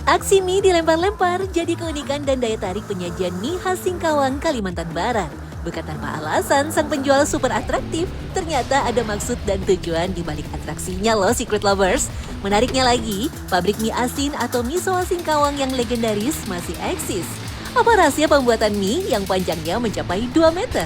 Aksi mie dilempar-lempar jadi keunikan dan daya tarik penyajian mie khas Singkawang, Kalimantan Barat. Bukan tanpa alasan, sang penjual super atraktif. Ternyata ada maksud dan tujuan di balik atraksinya loh, Secret Lovers. Menariknya lagi, pabrik mie asin atau miso Singkawang yang legendaris masih eksis. Apa rahasia pembuatan mie yang panjangnya mencapai 2 meter?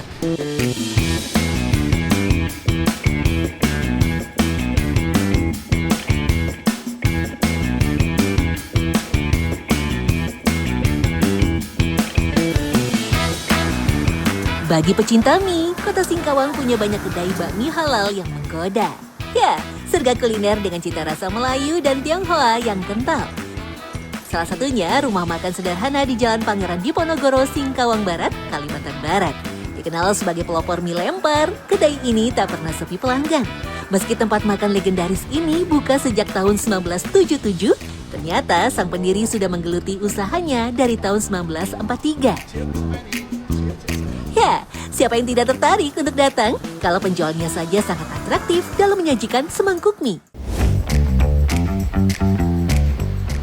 Bagi pecinta mie, kota Singkawang punya banyak kedai bakmi halal yang menggoda. Ya, serga kuliner dengan cita rasa Melayu dan Tionghoa yang kental. Salah satunya rumah makan sederhana di Jalan Pangeran Diponegoro, Singkawang Barat, Kalimantan Barat. Dikenal sebagai pelopor mie lempar, kedai ini tak pernah sepi pelanggan. Meski tempat makan legendaris ini buka sejak tahun 1977, ternyata sang pendiri sudah menggeluti usahanya dari tahun 1943. Ya, siapa yang tidak tertarik untuk datang kalau penjualnya saja sangat atraktif dalam menyajikan semangkuk mie?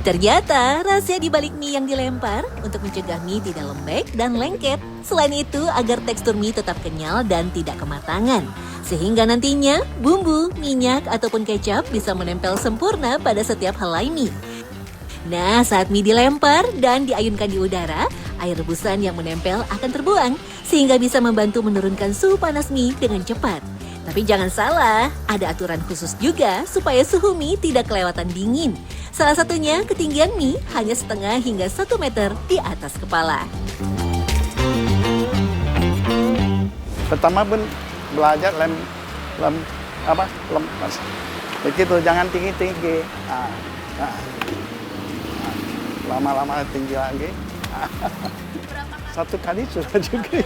Ternyata rahasia di balik mie yang dilempar untuk mencegah mie tidak lembek dan lengket. Selain itu, agar tekstur mie tetap kenyal dan tidak kematangan. Sehingga nantinya bumbu, minyak, ataupun kecap bisa menempel sempurna pada setiap helai mie. Nah, saat mie dilempar dan diayunkan di udara, air rebusan yang menempel akan terbuang, sehingga bisa membantu menurunkan suhu panas mie dengan cepat. Tapi jangan salah, ada aturan khusus juga supaya suhu mie tidak kelewatan dingin. Salah satunya ketinggian mie hanya setengah hingga 1 meter di atas kepala. Pertama pun belajar begitu, jangan tinggi-tinggi. Lama-lama tinggi lagi. Satu kali sudah juga.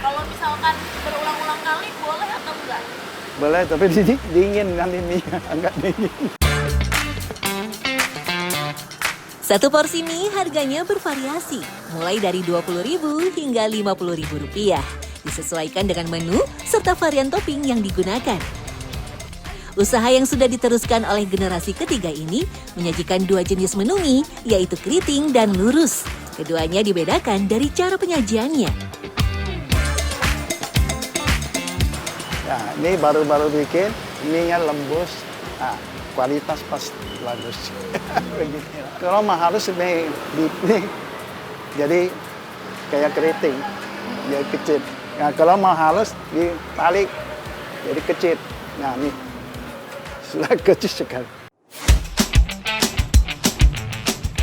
Kalau misalkan berulang-ulang kali boleh atau enggak? Boleh, tapi dingin nanti mie, agak dingin. Satu porsi mie harganya bervariasi, mulai dari Rp20.000 hingga Rp50.000. Disesuaikan dengan menu serta varian topping yang digunakan. Usaha yang sudah diteruskan oleh generasi ketiga ini menyajikan 2 jenis menu mie, yaitu keriting dan lurus. Keduanya dibedakan dari cara penyajiannya. Ya, ini baru-baru bikin, mie-nya lembus, kualitas pas bagus. Kalau mah harus jadi kayak keriting, jadi kecil. Nah, kalau mau halus dibalik, jadi kecil. Nah, ini sudah kecil sekali.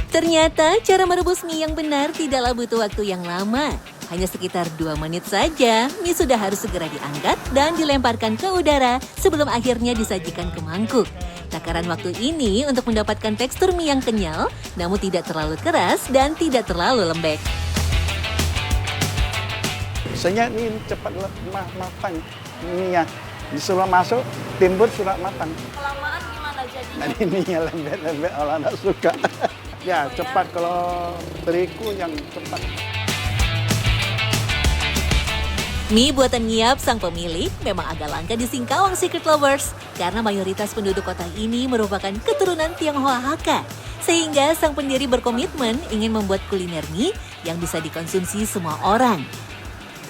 Ternyata cara merebus mie yang benar tidaklah butuh waktu yang lama. Hanya sekitar 2 menit saja, mie sudah harus segera diangkat dan dilemparkan ke udara sebelum akhirnya disajikan ke mangkuk. Takaran waktu ini untuk mendapatkan tekstur mie yang kenyal, namun tidak terlalu keras dan tidak terlalu lembek. Biasanya ini cepat matang mie-nya. Disuruh masuk, timbul sudah matang. Kelamaan gimana jadinya? Nanti mie-nya lembek-lembek, orang tidak suka. Ya, cepat kalau terigu yang cepat. Mie buatan Ngiap sang pemilik memang agak langka di Singkawang, Secret Lovers, karena mayoritas penduduk kota ini merupakan keturunan Tionghoa Hakka. Sehingga sang pendiri berkomitmen ingin membuat kuliner mie yang bisa dikonsumsi semua orang.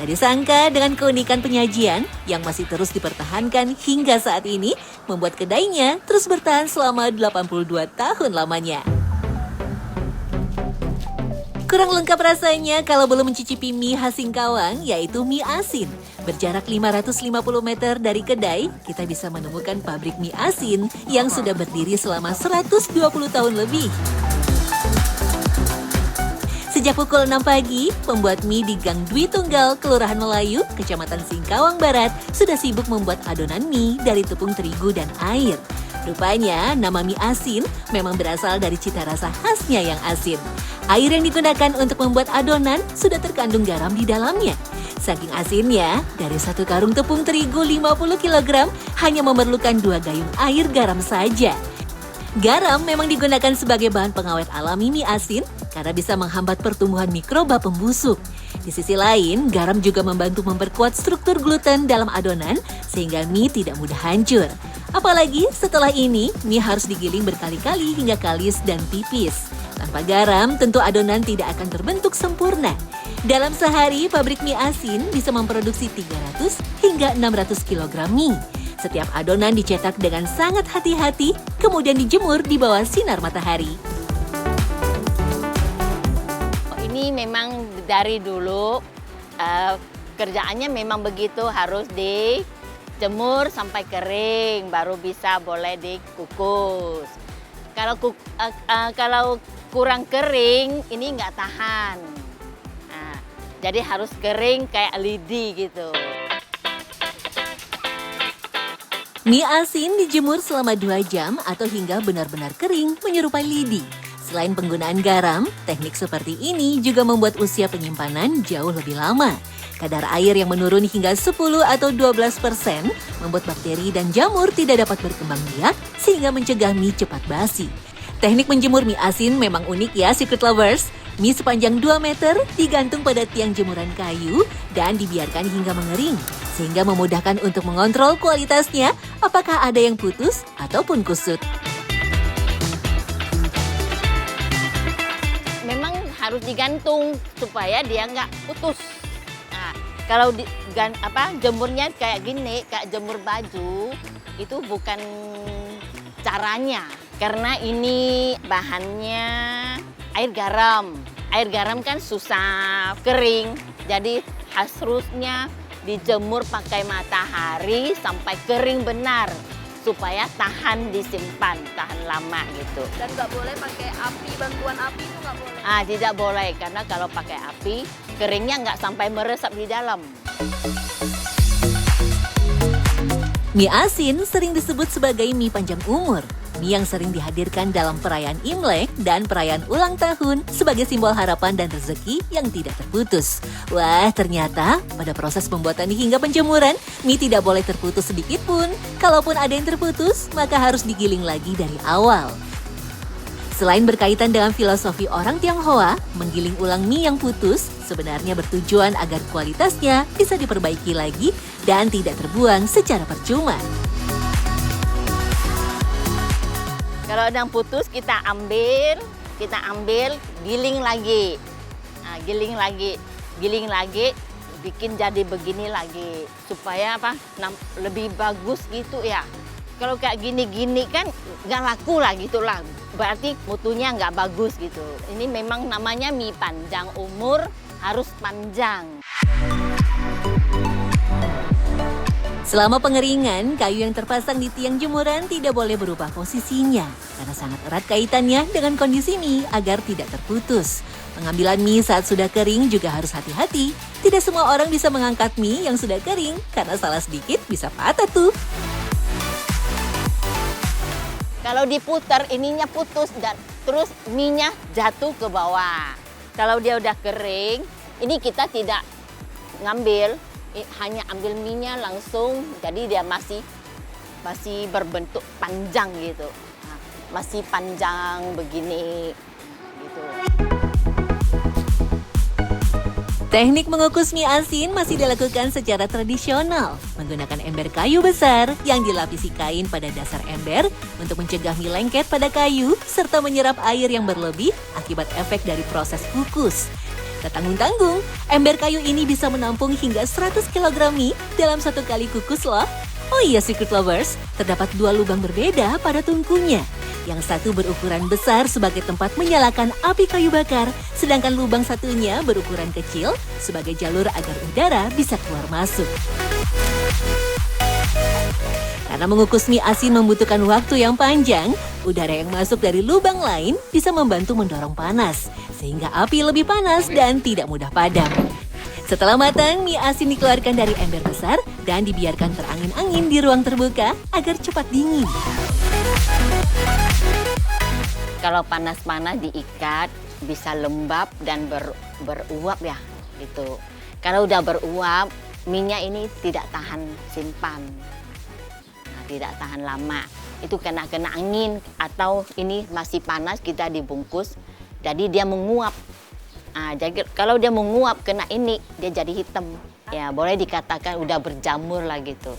Tak disangka dengan keunikan penyajian yang masih terus dipertahankan hingga saat ini, membuat kedainya terus bertahan selama 82 tahun lamanya. Kurang lengkap rasanya kalau belum mencicipi mie khas Singkawang, yaitu mie asin. Berjarak 550 meter dari kedai, kita bisa menemukan pabrik mie asin yang sudah berdiri selama 120 tahun lebih. Sejak pukul 6 pagi, pembuat mie di Gang Dwi Tunggal, Kelurahan Melayu, Kecamatan Singkawang Barat, sudah sibuk membuat adonan mie dari tepung terigu dan air. Rupanya, nama mie asin memang berasal dari cita rasa khasnya yang asin. Air yang digunakan untuk membuat adonan sudah terkandung garam di dalamnya. Saking asinnya, dari 1 karung tepung terigu 50 kg hanya memerlukan 2 gayung air garam saja. Garam memang digunakan sebagai bahan pengawet alami mie asin karena bisa menghambat pertumbuhan mikroba pembusuk. Di sisi lain, garam juga membantu memperkuat struktur gluten dalam adonan sehingga mie tidak mudah hancur. Apalagi setelah ini, mie harus digiling berkali-kali hingga kalis dan tipis. Tanpa garam, tentu adonan tidak akan terbentuk sempurna. Dalam sehari, pabrik mie asin bisa memproduksi 300 hingga 600 kg mie. Setiap adonan dicetak dengan sangat hati-hati, kemudian dijemur di bawah sinar matahari. Ini memang dari dulu kerjaannya memang begitu, harus dijemur sampai kering, baru bisa boleh dikukus. Kalau kurang kering, ini nggak tahan. Nah, jadi harus kering kayak lidi gitu. Mie asin dijemur selama 2 jam atau hingga benar-benar kering menyerupai lidi. Selain penggunaan garam, teknik seperti ini juga membuat usia penyimpanan jauh lebih lama. Kadar air yang menurun hingga 10 atau 12% membuat bakteri dan jamur tidak dapat berkembang biak sehingga mencegah mie cepat basi. Teknik menjemur mie asin memang unik ya Secret Lovers. Mie sepanjang 2 meter digantung pada tiang jemuran kayu dan dibiarkan hingga mengering. Sehingga memudahkan untuk mengontrol kualitasnya apakah ada yang putus ataupun kusut. Memang harus digantung supaya dia nggak putus. Nah, kalau jemurnya kayak gini, kayak jemur baju, itu bukan caranya. Karena ini bahannya air garam. Air garam kan susah kering, jadi harusnya dijemur pakai matahari sampai kering benar supaya tahan disimpan, tahan lama gitu. Dan nggak boleh pakai api, bantuan api itu nggak boleh. Tidak boleh, karena kalau pakai api, keringnya nggak sampai meresap di dalam. Mie asin sering disebut sebagai mie panjang umur. Mie yang sering dihadirkan dalam perayaan Imlek dan perayaan ulang tahun sebagai simbol harapan dan rezeki yang tidak terputus. Wah, ternyata pada proses pembuatan hingga penjemuran, mie tidak boleh terputus sedikit pun. Kalaupun ada yang terputus, maka harus digiling lagi dari awal. Selain berkaitan dengan filosofi orang Tionghoa, menggiling ulang mie yang putus sebenarnya bertujuan agar kualitasnya bisa diperbaiki lagi dan tidak terbuang secara percuma. Kalau ada yang putus, kita ambil, giling lagi. Nah, giling lagi, bikin jadi begini lagi. Supaya lebih bagus gitu ya. Kalau kayak gini-gini kan nggak laku lah gitu lah. Berarti mutunya nggak bagus gitu. Ini memang namanya mie panjang umur, harus panjang. Selama pengeringan, kayu yang terpasang di tiang jemuran tidak boleh berubah posisinya karena sangat erat kaitannya dengan kondisi mie agar tidak terputus. Pengambilan mie saat sudah kering juga harus hati-hati. Tidak semua orang bisa mengangkat mie yang sudah kering karena salah sedikit bisa patah tuh. Kalau diputar ininya putus dan terus mie-nya jatuh ke bawah. Kalau dia udah kering, ini kita tidak ngambil. Hanya ambil mie-nya langsung, jadi dia masih berbentuk panjang gitu. Nah, masih panjang begini gitu. Teknik mengukus mie asin masih dilakukan secara tradisional, menggunakan ember kayu besar yang dilapisi kain pada dasar ember untuk mencegah mie lengket pada kayu serta menyerap air yang berlebih akibat efek dari proses kukus. Tak tanggung-tanggung, ember kayu ini bisa menampung hingga 100 kg mie dalam satu kali kukus loh. Oh iya Secret Lovers, terdapat 2 lubang berbeda pada tungkunya. Yang satu berukuran besar sebagai tempat menyalakan api kayu bakar, sedangkan lubang satunya berukuran kecil sebagai jalur agar udara bisa keluar masuk. Karena mengukus mie asin membutuhkan waktu yang panjang, udara yang masuk dari lubang lain bisa membantu mendorong panas, sehingga api lebih panas dan tidak mudah padam. Setelah matang, mie asin dikeluarkan dari ember besar dan dibiarkan terangin-angin di ruang terbuka agar cepat dingin. Kalau panas-panas diikat, bisa lembab dan beruap ya gitu. Kalau udah beruap, mie-nya ini tidak tahan simpan. Tidak tahan lama, itu kena angin atau ini masih panas kita dibungkus, jadi dia menguap. Jadi kalau dia menguap kena ini dia jadi hitam, ya boleh dikatakan udah berjamur lah gitu.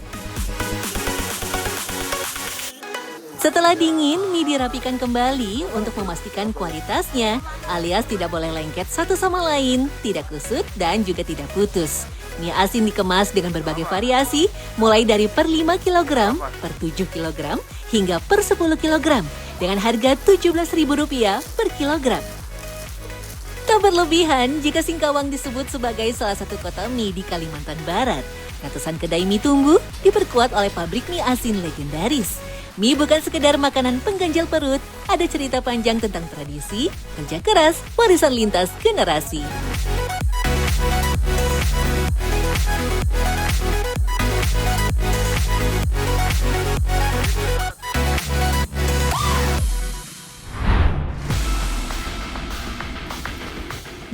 Setelah dingin, mie dirapikan kembali untuk memastikan kualitasnya, alias tidak boleh lengket satu sama lain, tidak kusut, dan juga tidak putus. Mie asin dikemas dengan berbagai variasi, mulai dari per 5 kg, per 7 kg, hingga per 10 kg, dengan harga Rp17.000 per kilogram. Tak berlebihan jika Singkawang disebut sebagai salah satu kota mie di Kalimantan Barat. Ratusan kedai mie tumbuh diperkuat oleh pabrik mie asin legendaris. Mie bukan sekedar makanan pengganjal perut, ada cerita panjang tentang tradisi, kerja keras, warisan lintas generasi.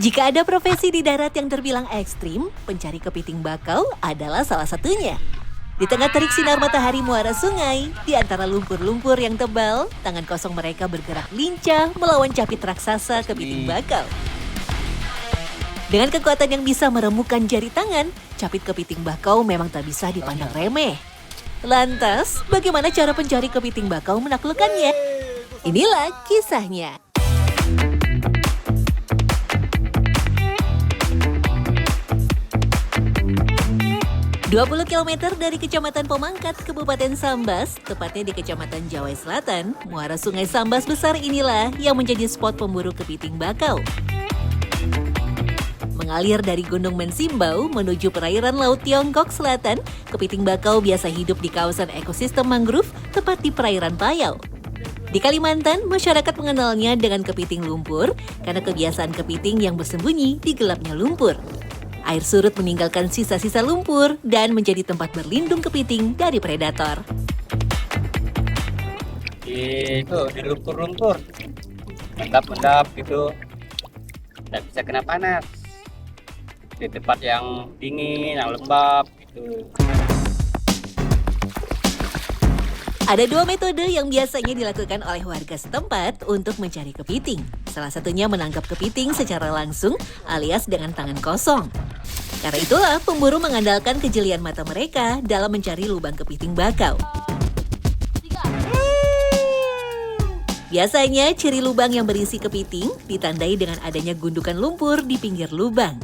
Jika ada profesi di darat yang terbilang ekstrim, pencari kepiting bakau adalah salah satunya. Di tengah terik sinar matahari muara sungai, di antara lumpur-lumpur yang tebal, tangan kosong mereka bergerak lincah melawan capit raksasa kepiting bakau. Dengan kekuatan yang bisa meremukkan jari tangan, capit kepiting bakau memang tak bisa dipandang remeh. Lantas, bagaimana cara pencari kepiting bakau menaklukkannya? Inilah kisahnya. 20 km dari Kecamatan Pemangkat, Kabupaten Sambas, tepatnya di Kecamatan Jawai Selatan, muara Sungai Sambas besar inilah yang menjadi spot pemburu kepiting bakau. Mengalir dari Gunung Mensimbau menuju perairan Laut Tiongkok Selatan, kepiting bakau biasa hidup di kawasan ekosistem mangrove tepat di perairan Payau. Di Kalimantan, masyarakat mengenalnya dengan kepiting lumpur karena kebiasaan kepiting yang bersembunyi di gelapnya lumpur. Air surut meninggalkan sisa-sisa lumpur dan menjadi tempat berlindung kepiting dari predator. Itu di lumpur-lumpur, mendap-mendap gitu, tidak bisa kena panas. Di tempat yang dingin, yang lembab gitu. Ada dua metode yang biasanya dilakukan oleh warga setempat untuk mencari kepiting. Salah satunya menangkap kepiting secara langsung alias dengan tangan kosong. Karena itulah pemburu mengandalkan kejelian mata mereka dalam mencari lubang kepiting bakau. Biasanya ciri lubang yang berisi kepiting ditandai dengan adanya gundukan lumpur di pinggir lubang.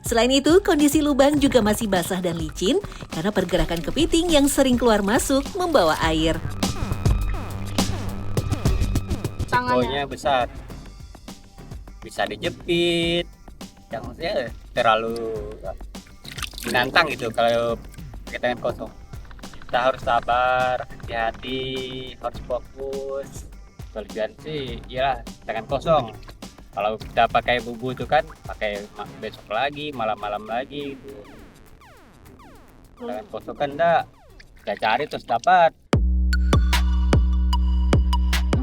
Selain itu, kondisi lubang juga masih basah dan licin karena pergerakan kepiting yang sering keluar masuk membawa air. Tangannya besar, bisa dijepit, yang maksudnya terlalu menantang gitu kalau pakai tangan kosong. Kita harus sabar, hati-hati, harus fokus. Kelebihan sih, iyalah tangan kosong. Kalau kita pakai bubu itu kan pakai besok lagi, malam-malam lagi gitu. Tangan kosong kan enggak, kita cari terus dapat.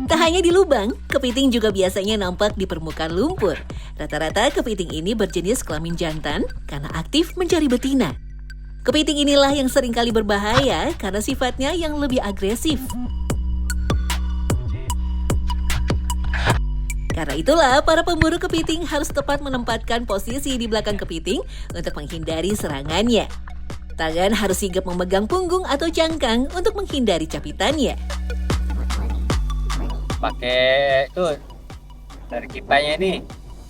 Tak hanya di lubang, kepiting juga biasanya nampak di permukaan lumpur. Rata-rata kepiting ini berjenis kelamin jantan karena aktif mencari betina. Kepiting inilah yang seringkali berbahaya karena sifatnya yang lebih agresif. Karena itulah, para pemburu kepiting harus tepat menempatkan posisi di belakang kepiting untuk menghindari serangannya. Tangan harus sigap memegang punggung atau cangkang untuk menghindari capitannya. Pakai itu dari kipanya ini,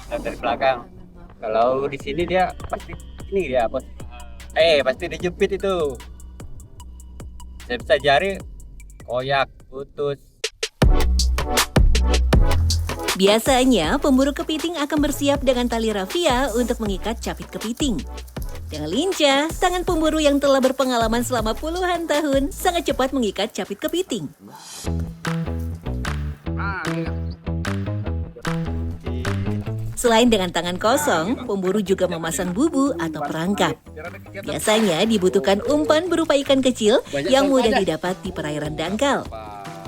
dari belakang. Kalau di sini dia pasti ini dia pasti dijepit itu. Saya bisa jari koyak, putus. Biasanya, pemburu kepiting akan bersiap dengan tali rafia untuk mengikat capit kepiting. Dengan lincah, tangan pemburu yang telah berpengalaman selama puluhan tahun sangat cepat mengikat capit kepiting. Selain dengan tangan kosong, pemburu juga memasang bubu atau perangkap. Biasanya dibutuhkan umpan berupa ikan kecil yang mudah didapat di perairan dangkal.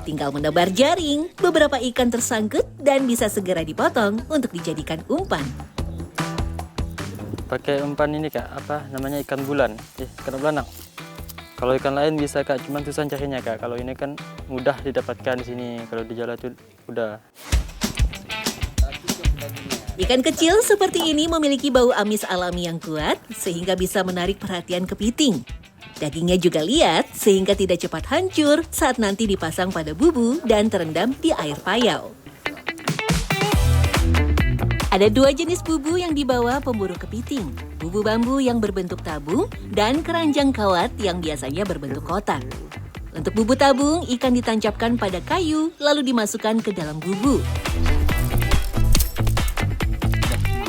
Tinggal menebar jaring, beberapa ikan tersangkut dan bisa segera dipotong untuk dijadikan umpan. Pakai umpan ini Kak, apa namanya ikan bulan, ikan belanang. Kalau ikan lain bisa Kak, cuman susah carinya Kak. Kalau ini kan mudah didapatkan di sini, kalau di jalan itu udah. Ikan kecil seperti ini memiliki bau amis alami yang kuat sehingga bisa menarik perhatian kepiting. Dagingnya juga liat sehingga tidak cepat hancur saat nanti dipasang pada bubu dan terendam di air payau. Ada 2 jenis bubu yang dibawa pemburu kepiting. Bubu bambu yang berbentuk tabung dan keranjang kawat yang biasanya berbentuk kotak. Untuk bubu tabung, ikan ditancapkan pada kayu lalu dimasukkan ke dalam bubu.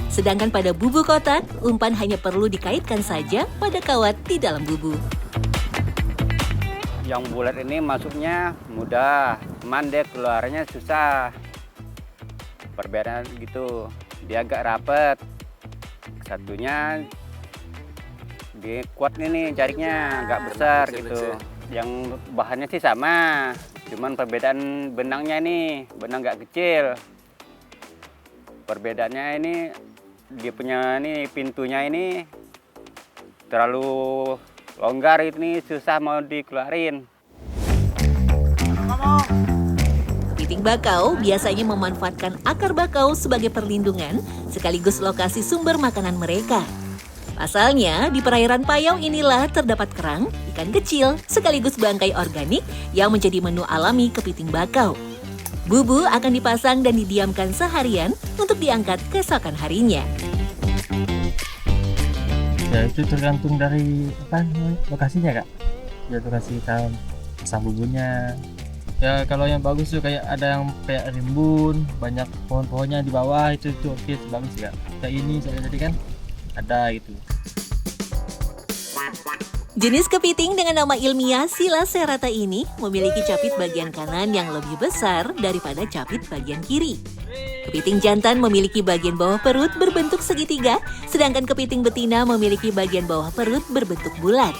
Sedangkan pada bubu kotak, umpan hanya perlu dikaitkan saja pada kawat di dalam bubu. Yang bulat ini masuknya mudah, cuman dia keluarnya susah. Perbedaan gitu, dia agak rapet. Satunya dia kuat nih jariknya, agak besar gitu. Yang bahannya sih sama, cuman perbedaan benangnya nih, benang agak kecil. Perbedaannya ini dia punya ini pintunya ini terlalu longgar, ini susah mau dikeluarin. Kepiting bakau biasanya memanfaatkan akar bakau sebagai perlindungan sekaligus lokasi sumber makanan mereka. Pasalnya, di perairan payau inilah terdapat kerang, ikan kecil, sekaligus bangkai organik yang menjadi menu alami kepiting bakau. Bubu akan dipasang dan didiamkan seharian untuk diangkat keesokan harinya. Ya itu tergantung dari lokasinya Kak. Ya lokasi kita pasang bubunya. Ya kalau yang bagus tuh kayak ada yang kayak rimbun, banyak pohon-pohonnya di bawah itu oke, bagus Kak. Kayak ini saya tadi kan ada gitu. Jenis kepiting dengan nama ilmiah Sila serrata ini memiliki capit bagian kanan yang lebih besar daripada capit bagian kiri. Kepiting jantan memiliki bagian bawah perut berbentuk segitiga, sedangkan kepiting betina memiliki bagian bawah perut berbentuk bulat.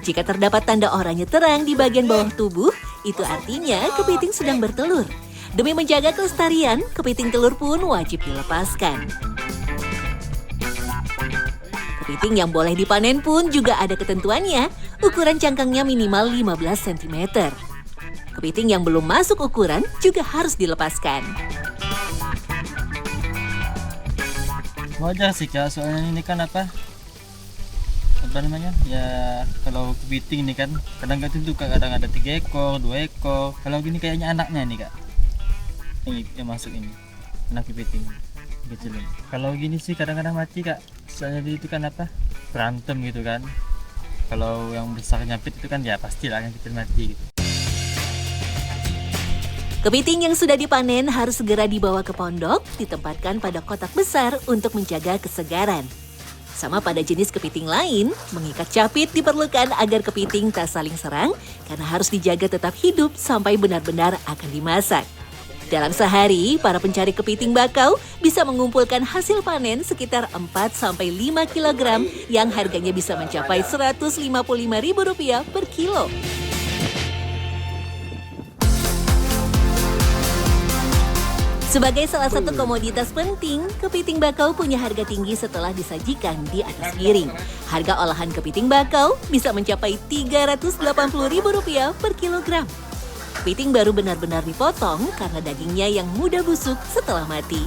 Jika terdapat tanda oranye terang di bagian bawah tubuh, itu artinya kepiting sedang bertelur. Demi menjaga kelestarian, kepiting telur pun wajib dilepaskan. Kepiting yang boleh dipanen pun juga ada ketentuannya, ukuran cangkangnya minimal 15 cm. Kepiting yang belum masuk ukuran juga harus dilepaskan. Wajar sih Kak, soalnya ini kan apa namanya ya, kalau kepiting ini kan kadang nggak tentu Kak, kadang ada 3 ekor, 2 ekor. Kalau gini kayaknya anaknya nih Kak, ini yang masuk ini anak kepiting gitu loh. Kalau gini sih kadang-kadang mati Kak, soalnya itu kan apa berantem gitu kan. Kalau yang besar nyapit itu kan ya pastilah yang kecil mati gitu. Kepiting yang sudah dipanen harus segera dibawa ke pondok, ditempatkan pada kotak besar untuk menjaga kesegaran. Sama pada jenis kepiting lain, mengikat capit diperlukan agar kepiting tak saling serang karena harus dijaga tetap hidup sampai benar-benar akan dimasak. Dalam sehari, para pencari kepiting bakau bisa mengumpulkan hasil panen sekitar 4-5 kg yang harganya bisa mencapai Rp155.000 per kilo. Sebagai salah satu komoditas penting, kepiting bakau punya harga tinggi setelah disajikan di atas piring. Harga olahan kepiting bakau bisa mencapai Rp380.000 per kilogram. Kepiting baru benar-benar dipotong karena dagingnya yang mudah busuk setelah mati.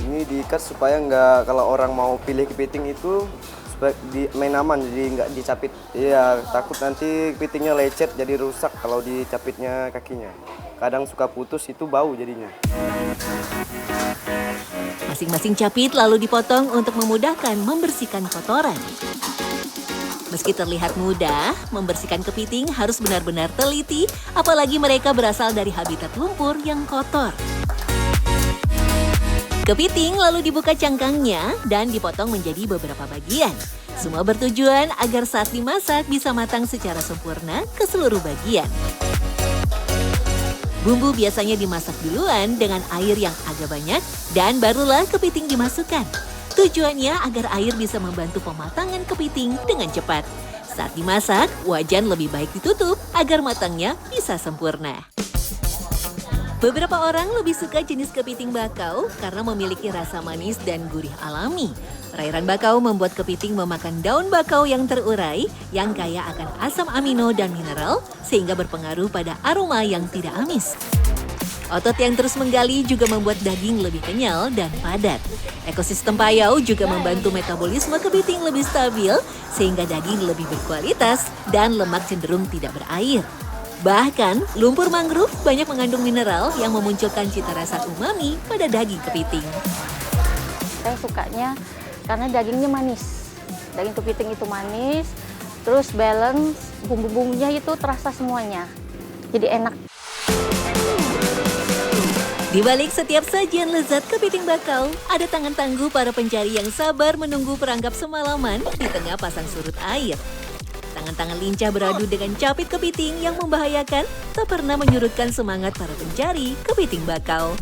Ini diikat supaya nggak, kalau orang mau pilih kepiting itu main aman, jadi nggak dicapit. Iya, takut nanti kepitingnya lecet jadi rusak kalau dicapitnya kakinya. Kadang suka putus, itu bau jadinya. Masing-masing capit lalu dipotong untuk memudahkan membersihkan kotoran. Meski terlihat mudah, membersihkan kepiting harus benar-benar teliti, apalagi mereka berasal dari habitat lumpur yang kotor. Kepiting lalu dibuka cangkangnya dan dipotong menjadi beberapa bagian. Semua bertujuan agar saat dimasak bisa matang secara sempurna ke seluruh bagian. Bumbu biasanya dimasak duluan dengan air yang agak banyak dan barulah kepiting dimasukkan. Tujuannya agar air bisa membantu pematangan kepiting dengan cepat. Saat dimasak, wajan lebih baik ditutup agar matangnya bisa sempurna. Beberapa orang lebih suka jenis kepiting bakau karena memiliki rasa manis dan gurih alami. Perairan bakau membuat kepiting memakan daun bakau yang terurai, yang kaya akan asam amino dan mineral, sehingga berpengaruh pada aroma yang tidak amis. Otot yang terus menggali juga membuat daging lebih kenyal dan padat. Ekosistem payau juga membantu metabolisme kepiting lebih stabil sehingga daging lebih berkualitas dan lemak cenderung tidak berair. Bahkan, lumpur mangrove banyak mengandung mineral yang memunculkan cita rasa umami pada daging kepiting. Saya sukanya karena dagingnya manis. Daging kepiting itu manis, terus balance, bumbu-bumbunya itu terasa semuanya. Jadi enak. Di balik setiap sajian lezat kepiting bakau, ada tangan tangguh para pencari yang sabar menunggu perangkap semalaman di tengah pasang surut air. Tangan-tangan lincah beradu dengan capit kepiting yang membahayakan tak pernah menyurutkan semangat para pencari kepiting bakau.